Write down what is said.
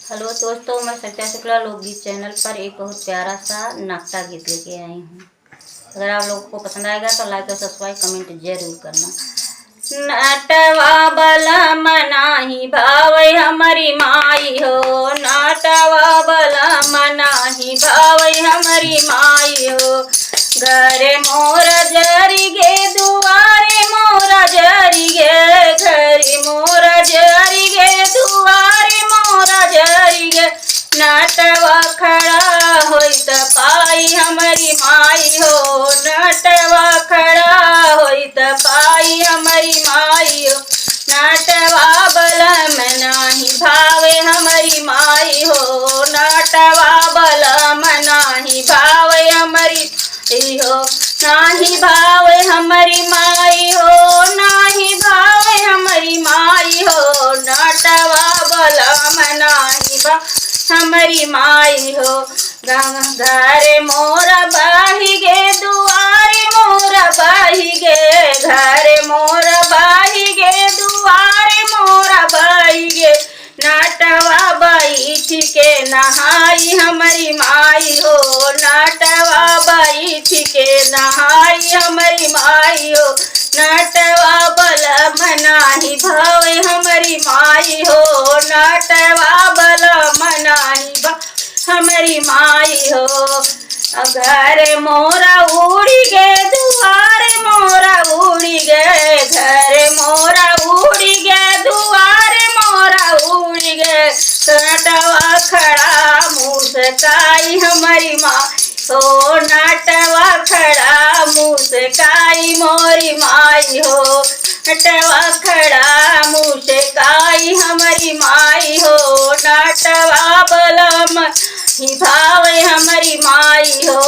Hello दोस्तों, मैं सत्या शुक्ला लोकगीत चैनल पर एक बहुत प्यारा सा नाट्य गीत लेके आई हूँ। अगर आप लोगों को पसंद आएगा तो लाइक और सब्सक्राइब कमेंट जरूर करना। नाटवा बलम नाही भावै हमारी माई हो, नाटवा बलम नाही भावै हमारी माई हो। घरे मोर जरी गे दुआरे मोर जरी गे, घरे मोर जरी गे दुआरे मोर जरी गे। नाटवा खड़ा होई त पाई हमारी माई हो, नाटवा खड़ा होई त पाई हमारी माई हो। नाटवा बलम नाही भावे हमारी माई हो, नाटवा बलम नाही भावे हमारी हो। नाही भावे हमारी माई हो, नाही भावे हमारी माई हो। नाटवा बलम नाही भा हमारी माई हो। घरे मोरा बाही गे दुआरे मोरा बाही गे, घरे मोरा बाही गे दुआरे मोरा बाही गे। नाटवा बैठ के नहाई हमारी माई हो, नाटवा बैठ के नहाई हमारी माई हो। नाटवा बलम नाही भावे हमारी माई हो, नाटवा बलम नाही भा हमारी माई हो। घर मोरा उड़ी गे दुआरे मोरा उड़ी गे, घर मोरा उड़ी गे दुआरे मोरा उड़ी गे। नाटवा खड़ा मुस्काई हमारी माई हो, नाटवा खड़ा मुस्काई मोरी माई हो। नाटवा खड़ा मुस्काई हमारी माई हो, नाटवा बलम ही भावे हमारी माई हो।